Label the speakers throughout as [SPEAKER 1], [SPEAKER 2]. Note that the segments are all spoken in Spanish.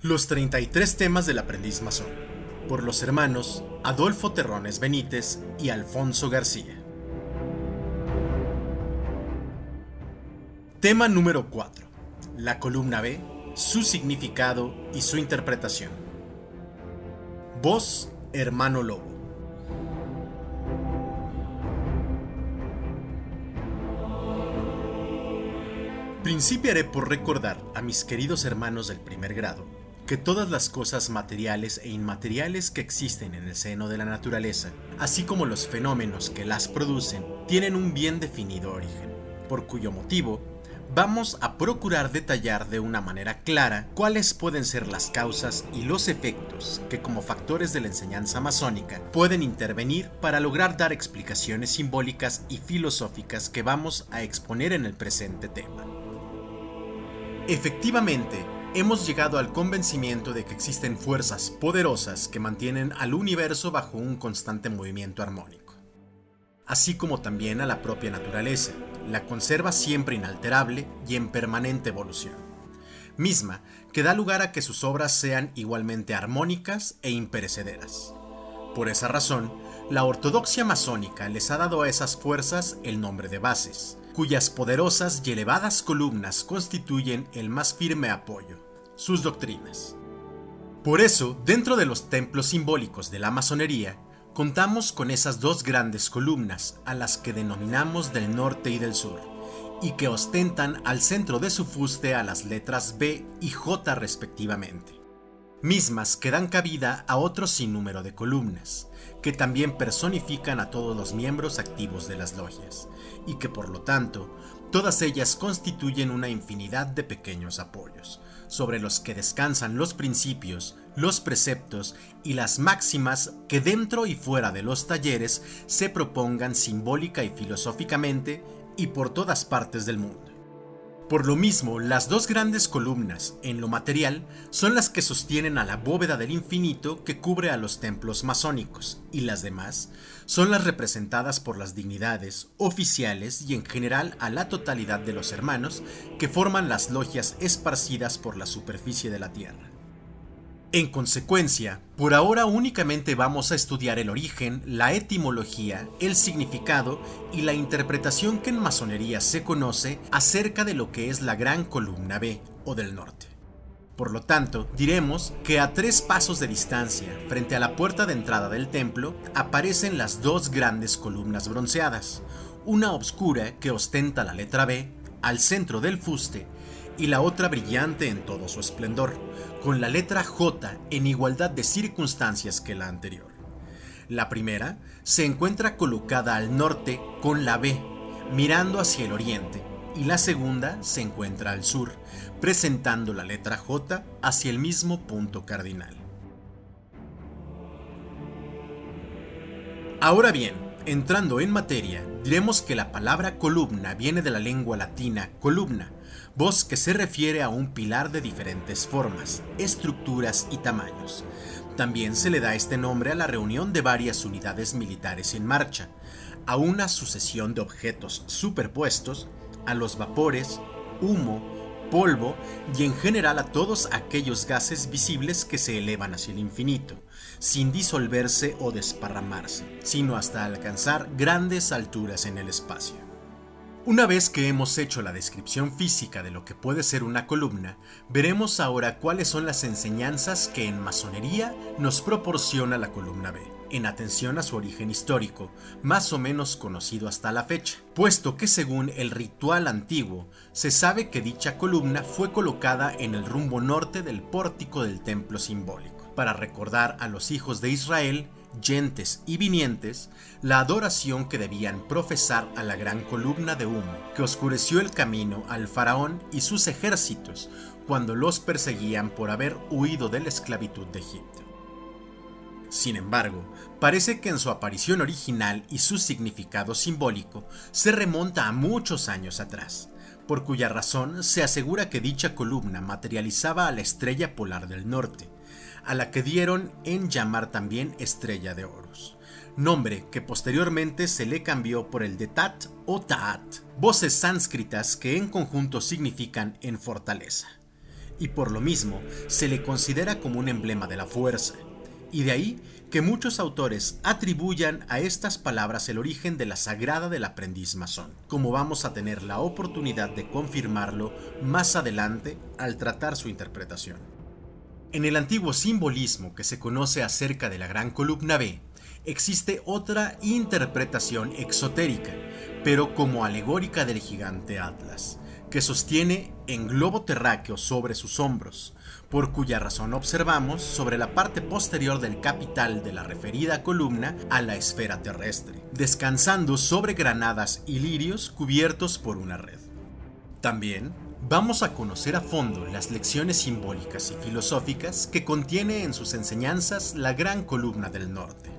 [SPEAKER 1] Los 33 temas del aprendiz masón, por los hermanos Adolfo Terrones Benítez y Alfonso García. Tema número 4. La columna B, su significado y su interpretación. Voz, hermano Lobo. Principiaré por recordar a mis queridos hermanos del primer grado que todas las cosas materiales e inmateriales que existen en el seno de la naturaleza, así como los fenómenos que las producen, tienen un bien definido origen, por cuyo motivo vamos a procurar detallar de una manera clara cuáles pueden ser las causas y los efectos que, como factores de la enseñanza masónica, pueden intervenir para lograr dar explicaciones simbólicas y filosóficas que vamos a exponer en el presente tema. Efectivamente, hemos llegado al convencimiento de que existen fuerzas poderosas que mantienen al universo bajo un constante movimiento armónico, así como también a la propia naturaleza, la conserva siempre inalterable y en permanente evolución, misma que da lugar a que sus obras sean igualmente armónicas e imperecederas. Por esa razón, la ortodoxia masónica les ha dado a esas fuerzas el nombre de bases, cuyas poderosas y elevadas columnas constituyen el más firme apoyo, sus doctrinas. Por eso, dentro de los templos simbólicos de la masonería, contamos con esas dos grandes columnas a las que denominamos del norte y del sur, y que ostentan al centro de su fuste a las letras B y J respectivamente, mismas que dan cabida a otro sinnúmero de columnas, que también personifican a todos los miembros activos de las logias, y que por lo tanto, todas ellas constituyen una infinidad de pequeños apoyos, sobre los que descansan los principios, los preceptos y las máximas que dentro y fuera de los talleres se propongan simbólica y filosóficamente y por todas partes del mundo. Por lo mismo, las dos grandes columnas, en lo material, son las que sostienen a la bóveda del infinito que cubre a los templos masónicos, y las demás son las representadas por las dignidades, oficiales y en general a la totalidad de los hermanos que forman las logias esparcidas por la superficie de la tierra. En consecuencia, por ahora únicamente vamos a estudiar el origen, la etimología, el significado y la interpretación que en masonería se conoce acerca de lo que es la gran columna B o del norte. Por lo tanto, diremos que a 3 pasos de distancia, frente a la puerta de entrada del templo, aparecen las dos grandes columnas bronceadas, una oscura que ostenta la letra B al centro del fuste y la otra brillante en todo su esplendor, con la letra J en igualdad de circunstancias que la anterior. La primera se encuentra colocada al norte con la B, mirando hacia el oriente, y la segunda se encuentra al sur, presentando la letra J hacia el mismo punto cardinal. Ahora bien, entrando en materia, diremos que la palabra columna viene de la lengua latina columna, voz que se refiere a un pilar de diferentes formas, estructuras y tamaños. También se le da este nombre a la reunión de varias unidades militares en marcha, a una sucesión de objetos superpuestos, a los vapores, humo, polvo y en general a todos aquellos gases visibles que se elevan hacia el infinito, sin disolverse o desparramarse, sino hasta alcanzar grandes alturas en el espacio. Una vez que hemos hecho la descripción física de lo que puede ser una columna, veremos ahora cuáles son las enseñanzas que en masonería nos proporciona la columna B, en atención a su origen histórico, más o menos conocido hasta la fecha, puesto que según el ritual antiguo, se sabe que dicha columna fue colocada en el rumbo norte del pórtico del templo simbólico, para recordar a los hijos de Israel, yentes y vinientes, la adoración que debían profesar a la gran columna de humo que oscureció el camino al faraón y sus ejércitos cuando los perseguían por haber huido de la esclavitud de Egipto. Sin embargo, parece que en su aparición original y su significado simbólico se remonta a muchos años atrás, por cuya razón se asegura que dicha columna materializaba a la estrella polar del norte, a la que dieron en llamar también estrella de Horus, nombre que posteriormente se le cambió por el de Tat o Taat, voces sánscritas que en conjunto significan en fortaleza. y por lo mismo se le considera como un emblema de la fuerza, y de ahí que muchos autores atribuyan a estas palabras el origen de la sagrada del aprendiz masón, como vamos a tener la oportunidad de confirmarlo más adelante al tratar su interpretación. En el antiguo simbolismo que se conoce acerca de la Gran Columna B, existe otra interpretación exotérica, pero como alegórica del gigante Atlas, que sostiene en globo terráqueo sobre sus hombros, por cuya razón observamos sobre la parte posterior del capital de la referida columna a la esfera terrestre, descansando sobre granadas y lirios cubiertos por una red. También vamos a conocer a fondo las lecciones simbólicas y filosóficas que contiene en sus enseñanzas la Gran Columna del Norte,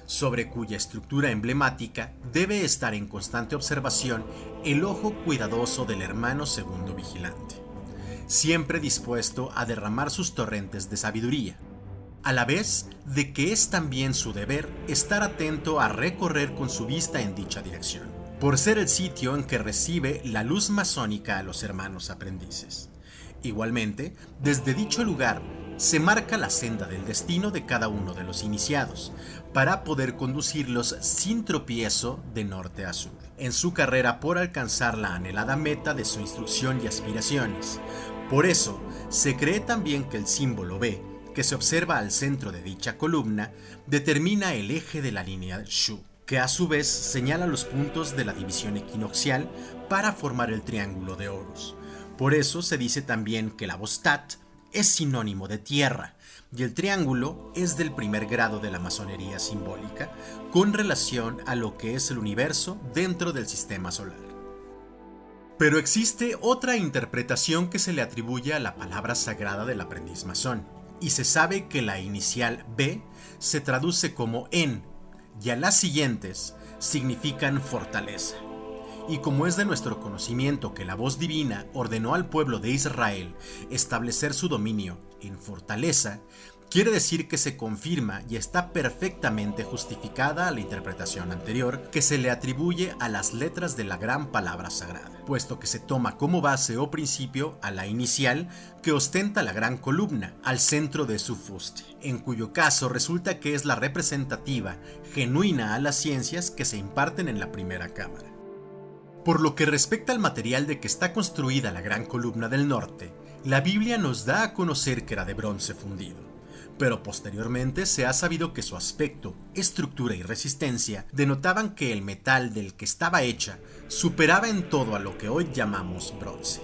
[SPEAKER 1] sobre cuya estructura emblemática debe estar en constante observación el ojo cuidadoso del hermano segundo vigilante, siempre dispuesto a derramar sus torrentes de sabiduría, a la vez de que es también su deber estar atento a recorrer con su vista en dicha dirección, por ser el sitio en que recibe la luz masónica a los hermanos aprendices. Igualmente, desde dicho lugar se marca la senda del destino de cada uno de los iniciados, para poder conducirlos sin tropiezo de norte a sur, en su carrera por alcanzar la anhelada meta de su instrucción y aspiraciones. Por eso, se cree también que el símbolo B, que se observa al centro de dicha columna, determina el eje de la línea Shu, que a su vez señala los puntos de la división equinoccial para formar el triángulo de Horus. Por eso se dice también que la voz Tat es sinónimo de tierra, y el triángulo es del primer grado de la masonería simbólica, con relación a lo que es el universo dentro del sistema solar. Pero existe otra interpretación que se le atribuye a la palabra sagrada del aprendiz masón, y se sabe que la inicial B se traduce como en, y a las siguientes significan fortaleza. Y como es de nuestro conocimiento que la voz divina ordenó al pueblo de Israel establecer su dominio en fortaleza, quiere decir que se confirma y está perfectamente justificada la interpretación anterior que se le atribuye a las letras de la gran palabra sagrada, puesto que se toma como base o principio a la inicial que ostenta la gran columna al centro de su fuste, en cuyo caso resulta que es la representativa genuina a las ciencias que se imparten en la primera cámara. Por lo que respecta al material de que está construida la Gran Columna del Norte, la Biblia nos da a conocer que era de bronce fundido, pero posteriormente se ha sabido que su aspecto, estructura y resistencia denotaban que el metal del que estaba hecha superaba en todo a lo que hoy llamamos bronce.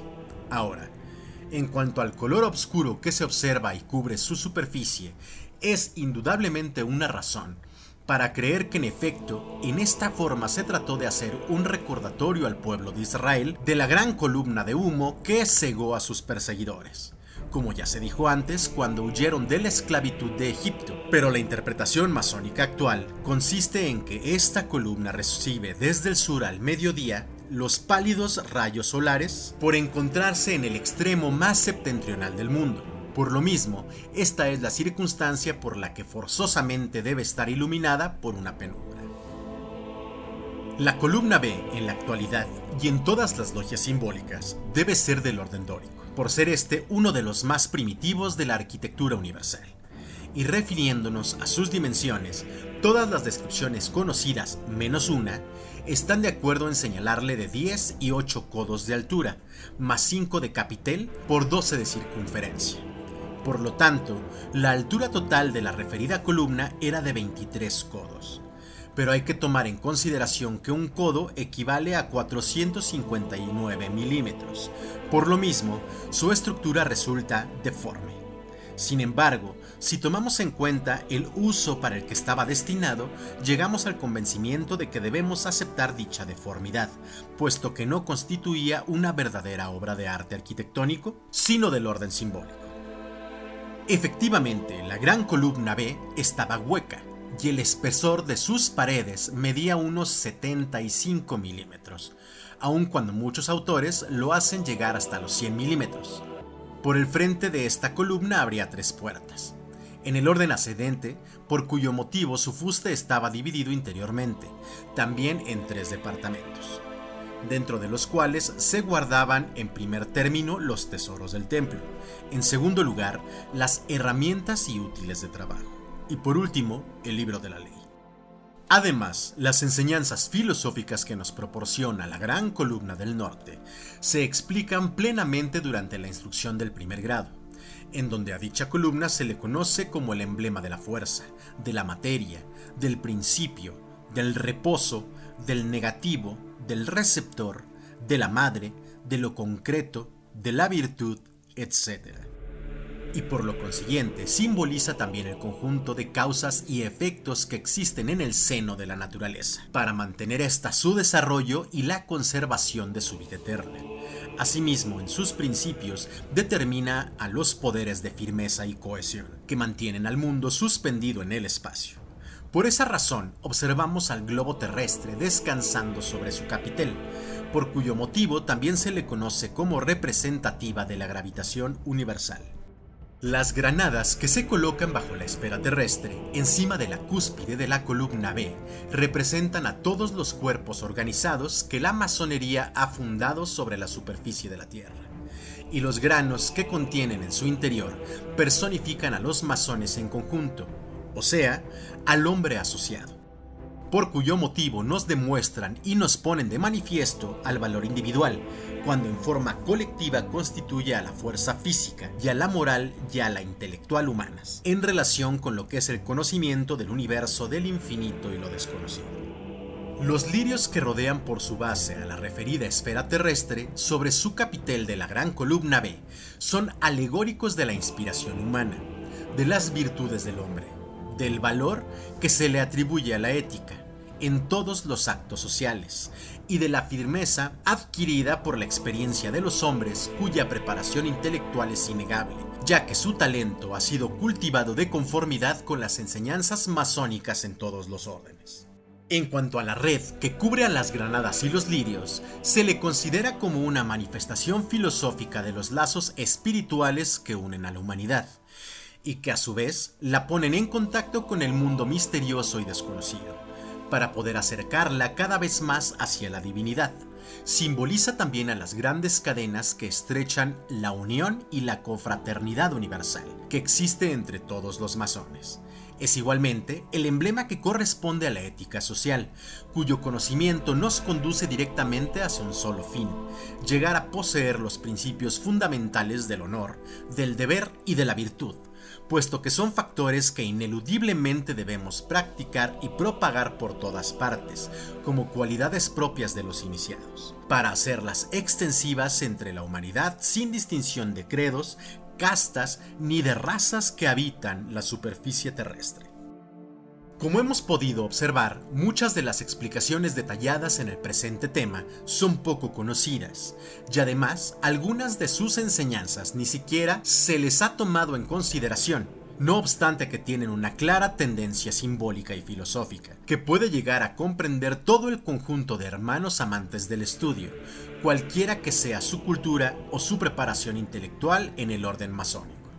[SPEAKER 1] Ahora, en cuanto al color oscuro que se observa y cubre su superficie, es indudablemente una razón para creer que en efecto en esta forma se trató de hacer un recordatorio al pueblo de Israel de la gran columna de humo que cegó a sus perseguidores, como ya se dijo antes cuando huyeron de la esclavitud de Egipto. Pero la interpretación masónica actual consiste en que esta columna recibe desde el sur al mediodía los pálidos rayos solares por encontrarse en el extremo más septentrional del mundo. Por lo mismo, esta es la circunstancia por la que forzosamente debe estar iluminada por una penumbra. La columna B, en la actualidad y en todas las logias simbólicas, debe ser del orden dórico, por ser este uno de los más primitivos de la arquitectura universal. Y refiriéndonos a sus dimensiones, todas las descripciones conocidas, menos una, están de acuerdo en señalarle de 10 y 8 codos de altura, más 5 de capitel por 12 de circunferencia. Por lo tanto, la altura total de la referida columna era de 23 codos. Pero hay que tomar en consideración que un codo equivale a 459 milímetros. Por lo mismo, su estructura resulta deforme. Sin embargo, si tomamos en cuenta el uso para el que estaba destinado, llegamos al convencimiento de que debemos aceptar dicha deformidad, puesto que no constituía una verdadera obra de arte arquitectónico, sino del orden simbólico. Efectivamente, la gran columna B estaba hueca, y el espesor de sus paredes medía unos 75 milímetros, aun cuando muchos autores lo hacen llegar hasta los 100 milímetros. Por el frente de esta columna habría 3 puertas, en el orden ascendente, por cuyo motivo su fuste estaba dividido interiormente, también en 3 departamentos. dentro de los cuales se guardaban en primer término los tesoros del templo, en segundo lugar las herramientas y útiles de trabajo, y por último el libro de la ley. Además, las enseñanzas filosóficas que nos proporciona la Gran Columna del Norte se explican plenamente durante la instrucción del primer grado, en donde a dicha columna se le conoce como el emblema de la fuerza, de la materia, del principio, del reposo, del negativo, del receptor, de la madre, de lo concreto, de la virtud, etc. Y por lo consiguiente simboliza también el conjunto de causas y efectos que existen en el seno de la naturaleza, para mantener ésta su desarrollo y la conservación de su vida eterna. Asimismo, en sus principios determina a los poderes de firmeza y cohesión, que mantienen al mundo suspendido en el espacio. Por esa razón, observamos al globo terrestre descansando sobre su capitel, por cuyo motivo también se le conoce como representativa de la gravitación universal. Las granadas que se colocan bajo la esfera terrestre, encima de la cúspide de la columna B, representan a todos los cuerpos organizados que la masonería ha fundado sobre la superficie de la Tierra. Y los granos que contienen en su interior personifican a los masones en conjunto, o sea, al hombre asociado, por cuyo motivo nos demuestran y nos ponen de manifiesto al valor individual, cuando en forma colectiva constituye a la fuerza física y a la moral y a la intelectual humanas, en relación con lo que es el conocimiento del universo, del infinito y lo desconocido. Los lirios que rodean por su base a la referida esfera terrestre sobre su capitel de la gran columna B son alegóricos de la inspiración humana, de las virtudes del hombre, del valor que se le atribuye a la ética en todos los actos sociales y de la firmeza adquirida por la experiencia de los hombres cuya preparación intelectual es innegable, ya que su talento ha sido cultivado de conformidad con las enseñanzas masónicas en todos los órdenes. En cuanto a la red que cubre a las granadas y los lirios, se le considera como una manifestación filosófica de los lazos espirituales que unen a la humanidad, y que a su vez la ponen en contacto con el mundo misterioso y desconocido, para poder acercarla cada vez más hacia la divinidad. Simboliza también a las grandes cadenas que estrechan la unión y la confraternidad universal que existe entre todos los masones. Es igualmente el emblema que corresponde a la ética social, cuyo conocimiento nos conduce directamente hacia un solo fin: llegar a poseer los principios fundamentales del honor, del deber y de la virtud, puesto que son factores que ineludiblemente debemos practicar y propagar por todas partes, como cualidades propias de los iniciados, para hacerlas extensivas entre la humanidad sin distinción de credos, castas ni de razas que habitan la superficie terrestre. Como hemos podido observar, muchas de las explicaciones detalladas en el presente tema son poco conocidas, y además algunas de sus enseñanzas ni siquiera se les ha tomado en consideración, no obstante que tienen una clara tendencia simbólica y filosófica, que puede llegar a comprender todo el conjunto de hermanos amantes del estudio, cualquiera que sea su cultura o su preparación intelectual en el orden masónico.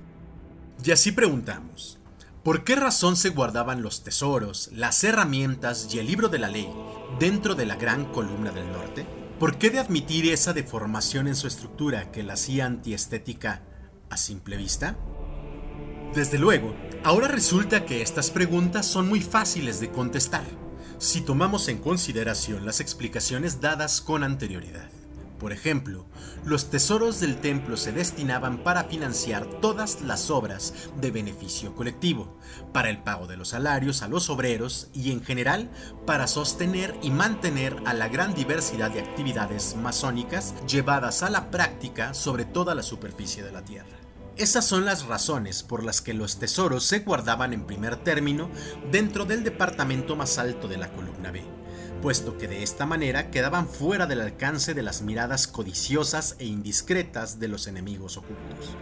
[SPEAKER 1] Y así preguntamos: ¿por qué razón se guardaban los tesoros, las herramientas y el libro de la ley dentro de la gran columna del norte? ¿Por qué de admitir esa deformación en su estructura que la hacía antiestética a simple vista? Desde luego, ahora resulta que estas preguntas son muy fáciles de contestar, si tomamos en consideración las explicaciones dadas con anterioridad. Por ejemplo, los tesoros del templo se destinaban para financiar todas las obras de beneficio colectivo, para el pago de los salarios a los obreros y en general para sostener y mantener a la gran diversidad de actividades masónicas llevadas a la práctica sobre toda la superficie de la Tierra. Esas son las razones por las que los tesoros se guardaban en primer término dentro del departamento más alto de la columna B, puesto que de esta manera quedaban fuera del alcance de las miradas codiciosas e indiscretas de los enemigos ocultos.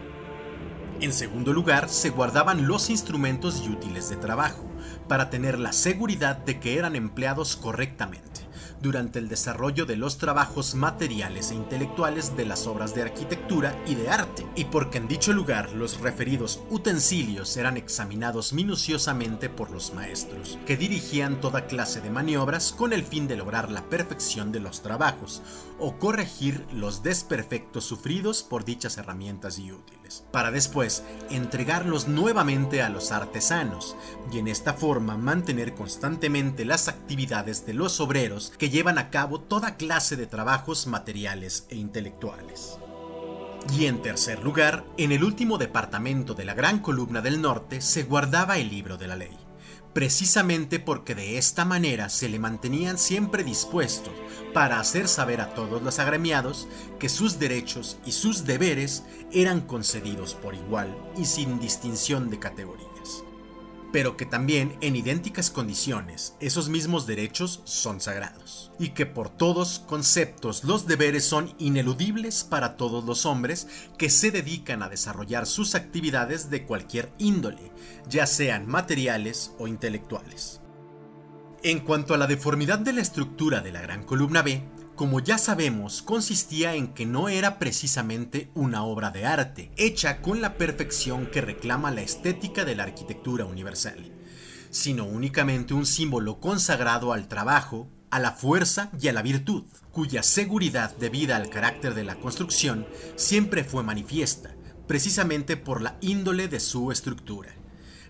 [SPEAKER 1] En segundo lugar, se guardaban los instrumentos y útiles de trabajo, para tener la seguridad de que eran empleados correctamente, durante el desarrollo de los trabajos materiales e intelectuales de las obras de arquitectura y de arte, y porque en dicho lugar los referidos utensilios eran examinados minuciosamente por los maestros, que dirigían toda clase de maniobras con el fin de lograr la perfección de los trabajos, o corregir los desperfectos sufridos por dichas herramientas y útiles, para después entregarlos nuevamente a los artesanos, y en esta forma mantener constantemente las actividades de los obreros que llevan a cabo toda clase de trabajos materiales e intelectuales. Y en tercer lugar, en el último departamento de la Gran Columna del Norte se guardaba el libro de la ley, precisamente porque de esta manera se le mantenían siempre dispuestos para hacer saber a todos los agremiados que sus derechos y sus deberes eran concedidos por igual y sin distinción de categorías, pero que también en idénticas condiciones esos mismos derechos son sagrados, y que por todos conceptos los deberes son ineludibles para todos los hombres que se dedican a desarrollar sus actividades de cualquier índole, ya sean materiales o intelectuales. En cuanto a la deformidad de la estructura de la Gran Columna B, como ya sabemos, consistía en que no era precisamente una obra de arte, hecha con la perfección que reclama la estética de la arquitectura universal, sino únicamente un símbolo consagrado al trabajo, a la fuerza y a la virtud, cuya seguridad debida al carácter de la construcción siempre fue manifiesta, precisamente por la índole de su estructura,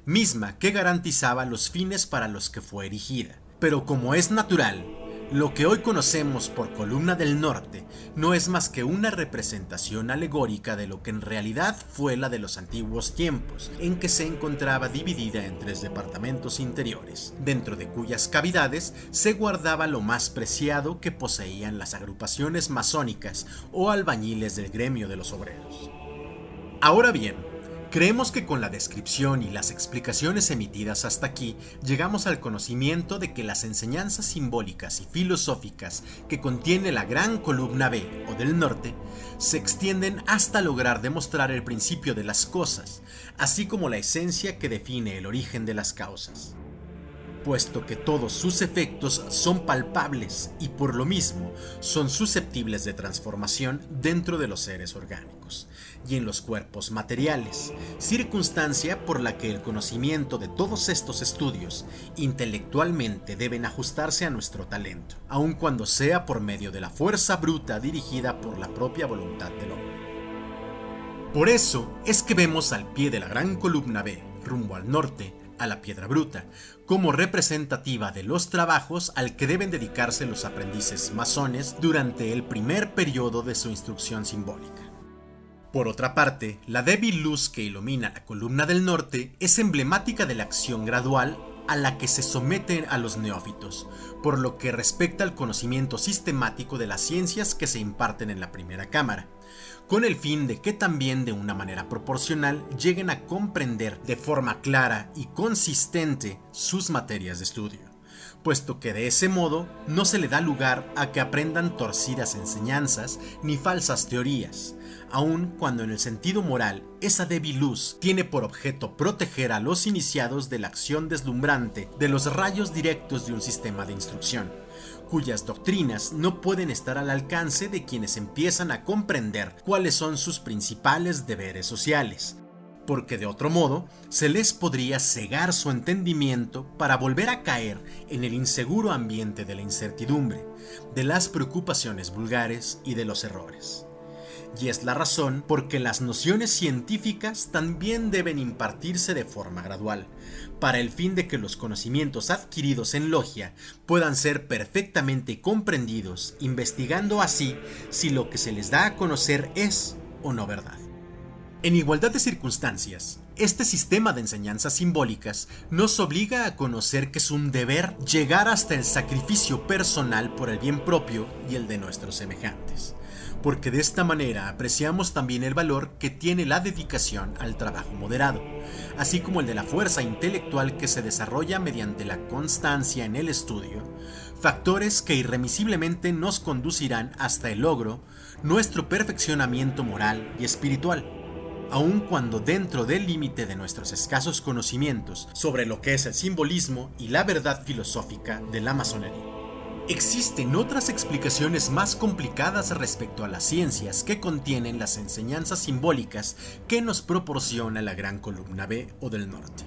[SPEAKER 1] misma que garantizaba los fines para los que fue erigida. Pero como es natural, lo que hoy conocemos por Columna del Norte no es más que una representación alegórica de lo que en realidad fue la de los antiguos tiempos, en que se encontraba dividida en 3 departamentos interiores, dentro de cuyas cavidades se guardaba lo más preciado que poseían las agrupaciones masónicas o albañiles del gremio de los obreros. Ahora bien, creemos que con la descripción y las explicaciones emitidas hasta aquí llegamos al conocimiento de que las enseñanzas simbólicas y filosóficas que contiene la Gran Columna B o del Norte se extienden hasta lograr demostrar el principio de las cosas, así como la esencia que define el origen de las causas, puesto que todos sus efectos son palpables y por lo mismo son susceptibles de transformación dentro de los seres orgánicos y en los cuerpos materiales, circunstancia por la que el conocimiento de todos estos estudios intelectualmente deben ajustarse a nuestro talento, aun cuando sea por medio de la fuerza bruta dirigida por la propia voluntad del hombre. Por eso es que vemos al pie de la Gran Columna B, rumbo al norte, a la piedra bruta, como representativa de los trabajos al que deben dedicarse los aprendices masones durante el primer periodo de su instrucción simbólica. Por otra parte, la débil luz que ilumina la Columna del Norte es emblemática de la acción gradual a la que se someten a los neófitos, por lo que respecta al conocimiento sistemático de las ciencias que se imparten en la primera cámara, con el fin de que también de una manera proporcional lleguen a comprender de forma clara y consistente sus materias de estudio, puesto que de ese modo no se le da lugar a que aprendan torcidas enseñanzas ni falsas teorías, aun cuando en el sentido moral esa débil luz tiene por objeto proteger a los iniciados de la acción deslumbrante de los rayos directos de un sistema de instrucción, cuyas doctrinas no pueden estar al alcance de quienes empiezan a comprender cuáles son sus principales deberes sociales, porque de otro modo se les podría cegar su entendimiento para volver a caer en el inseguro ambiente de la incertidumbre, de las preocupaciones vulgares y de los errores. Y es la razón por que las nociones científicas también deben impartirse de forma gradual, para el fin de que los conocimientos adquiridos en logia puedan ser perfectamente comprendidos, investigando así si lo que se les da a conocer es o no verdad. En igualdad de circunstancias, este sistema de enseñanzas simbólicas nos obliga a conocer que es un deber llegar hasta el sacrificio personal por el bien propio y el de nuestros semejantes, porque de esta manera apreciamos también el valor que tiene la dedicación al trabajo moderado, así como el de la fuerza intelectual que se desarrolla mediante la constancia en el estudio, factores que irremisiblemente nos conducirán hasta el logro, nuestro perfeccionamiento moral y espiritual, aun cuando dentro del límite de nuestros escasos conocimientos sobre lo que es el simbolismo y la verdad filosófica de la masonería. Existen otras explicaciones más complicadas respecto a las ciencias que contienen las enseñanzas simbólicas que nos proporciona la Gran Columna B o del Norte,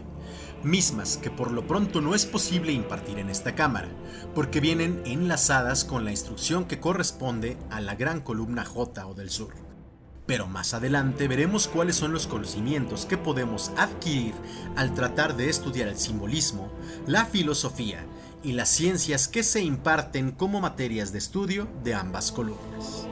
[SPEAKER 1] mismas que por lo pronto no es posible impartir en esta cámara, porque vienen enlazadas con la instrucción que corresponde a la Gran Columna J o del Sur. Pero más adelante veremos cuáles son los conocimientos que podemos adquirir al tratar de estudiar el simbolismo, la filosofía y las ciencias que se imparten como materias de estudio de ambas columnas.